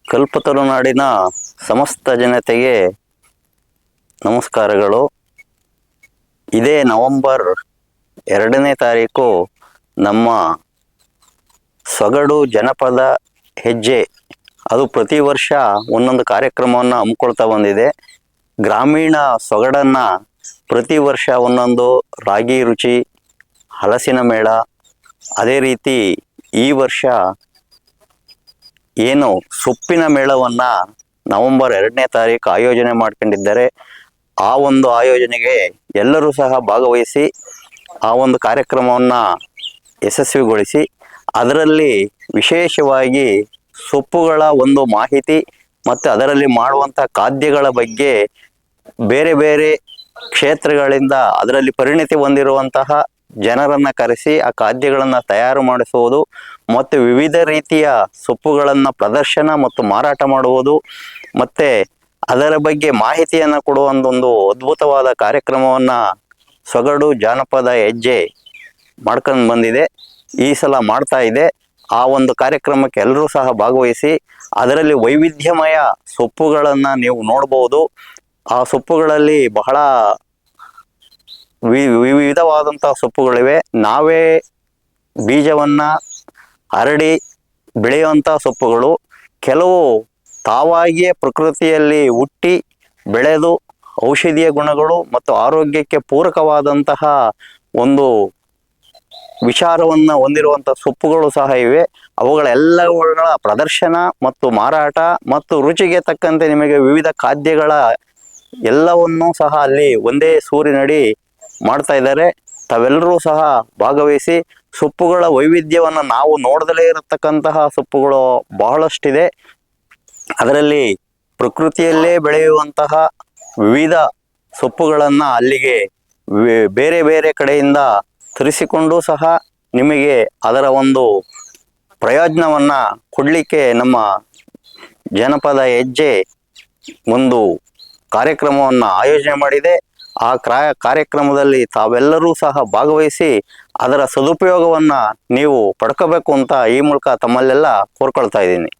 ಕಲ್ಪತರುನಾಡಿನ ಸಮಸ್ತ ಜನತೆಗೆ ನಮಸ್ಕಾರಗಳು. ಇದೇ ನವೆಂಬರ್ 2ನೇ ತಾರೀಕು ನಮ್ಮ ಸೊಗಡು ಜನಪದ ಹೆಜ್ಜೆ ಅದು ಪ್ರತಿ ವರ್ಷ ಒಂದೊಂದು ಕಾರ್ಯಕ್ರಮವನ್ನು ಹಮ್ಮಿಕೊಳ್ತಾ ಬಂದಿದೆ. ಗ್ರಾಮೀಣ ಸೊಗಡನ್ನು ಪ್ರತಿ ವರ್ಷ ಒಂದೊಂದು ರಾಗಿ ರುಚಿ, ಹಲಸಿನ ಮೇಳ, ಅದೇ ರೀತಿ ಈ ವರ್ಷ ಏನು ಸೊಪ್ಪಿನ ಮೇಳವನ್ನು ನವೆಂಬರ್ 2ನೇ ತಾರೀಕು ಆಯೋಜನೆ ಮಾಡ್ಕೊಂಡಿದ್ದಾರೆ. ಆ ಒಂದು ಆಯೋಜನೆಗೆ ಎಲ್ಲರೂ ಸಹ ಭಾಗವಹಿಸಿ ಆ ಒಂದು ಕಾರ್ಯಕ್ರಮವನ್ನು ಯಶಸ್ವಿಗೊಳಿಸಿ ಅದರಲ್ಲಿ ವಿಶೇಷವಾಗಿ ಸೊಪ್ಪುಗಳ ಒಂದು ಮಾಹಿತಿ ಮತ್ತು ಅದರಲ್ಲಿ ಮಾಡುವಂಥ ಖಾದ್ಯಗಳ ಬಗ್ಗೆ ಬೇರೆ ಬೇರೆ ಕ್ಷೇತ್ರಗಳಿಂದ ಅದರಲ್ಲಿ ಪರಿಣಿತಿ ಹೊಂದಿರುವಂತಹ ಜನರನ್ನು ಕರೆಸಿ ಆ ಖಾದ್ಯಗಳನ್ನು ತಯಾರು ಮಾಡಿಸುವುದು ಮತ್ತು ವಿವಿಧ ರೀತಿಯ ಸೊಪ್ಪುಗಳನ್ನು ಪ್ರದರ್ಶನ ಮತ್ತು ಮಾರಾಟ ಮಾಡುವುದು ಮತ್ತು ಅದರ ಬಗ್ಗೆ ಮಾಹಿತಿಯನ್ನು ಕೊಡುವ ಒಂದು ಅದ್ಭುತವಾದ ಕಾರ್ಯಕ್ರಮವನ್ನು ಸೊಗಡು ಜಾನಪದ ಹೆಜ್ಜೆ ಮಾಡ್ಕೊಂಡು ಬಂದಿದೆ. ಈ ಸಲ ಮಾಡ್ತಾ ಇದೆ. ಆ ಒಂದು ಕಾರ್ಯಕ್ರಮಕ್ಕೆ ಎಲ್ಲರೂ ಸಹ ಭಾಗವಹಿಸಿ ಅದರಲ್ಲಿ ವೈವಿಧ್ಯಮಯ ಸೊಪ್ಪುಗಳನ್ನು ನೀವು ನೋಡ್ಬೋದು. ಆ ಸೊಪ್ಪುಗಳಲ್ಲಿ ಬಹಳ ವಿವಿಧವಾದಂಥ ಸೊಪ್ಪುಗಳಿವೆ. ನಾವೇ ಬೀಜವನ್ನು ಹರಡಿ ಬೆಳೆಯುವಂಥ ಸೊಪ್ಪುಗಳು, ಕೆಲವು ತಾವಾಗಿಯೇ ಪ್ರಕೃತಿಯಲ್ಲಿ ಹುಟ್ಟಿ ಬೆಳೆದು ಔಷಧೀಯ ಗುಣಗಳು ಮತ್ತು ಆರೋಗ್ಯಕ್ಕೆ ಪೂರಕವಾದಂತಹ ಒಂದು ವಿಚಾರವನ್ನು ಹೊಂದಿರುವಂಥ ಸೊಪ್ಪುಗಳು ಸಹ ಇವೆ. ಅವುಗಳೆಲ್ಲವುಗಳ ಪ್ರದರ್ಶನ ಮತ್ತು ಮಾರಾಟ ಮತ್ತು ರುಚಿಗೆ ತಕ್ಕಂತೆ ನಿಮಗೆ ವಿವಿಧ ಖಾದ್ಯಗಳ ಎಲ್ಲವನ್ನೂ ಸಹ ಅಲ್ಲಿ ಒಂದೇ ಸೂರಿನಡಿ ಮಾಡ್ತಾ ಇದ್ದಾರೆ. ತಾವೆಲ್ಲರೂ ಸಹ ಭಾಗವಹಿಸಿ ಸೊಪ್ಪುಗಳ ವೈವಿಧ್ಯವನ್ನು ನಾವು ನೋಡದಲೇ ಇರತಕ್ಕಂತಹ ಸೊಪ್ಪುಗಳು ಬಹಳಷ್ಟಿದೆ. ಅದರಲ್ಲಿ ಪ್ರಕೃತಿಯಲ್ಲೇ ಬೆಳೆಯುವಂತಹ ವಿವಿಧ ಸೊಪ್ಪುಗಳನ್ನು ಅಲ್ಲಿಗೆ ಬೇರೆ ಬೇರೆ ಕಡೆಯಿಂದ ತರಿಸಿಕೊಂಡು ಸಹ ನಿಮಗೆ ಅದರ ಒಂದು ಪ್ರಯೋಜನವನ್ನು ಕೊಡಲಿಕ್ಕೆ ನಮ್ಮ ಜನಪದ ಹೆಜ್ಜೆ ಒಂದು ಕಾರ್ಯಕ್ರಮವನ್ನು ಆಯೋಜನೆ ಮಾಡಿದೆ. ಆ ಕಾರ್ಯಕ್ರಮದಲ್ಲಿ ತಾವೆಲ್ಲರೂ ಸಹ ಭಾಗವಹಿಸಿ ಅದರ ಸದುಪಯೋಗವನ್ನು ನೀವು ಪಡ್ಕೋಬೇಕು ಅಂತ ಈ ಮೂಲಕ ತಮ್ಮಲ್ಲೆಲ್ಲ ಕೋರ್ಕೊಳ್ತಾ ಇದ್ದೀನಿ.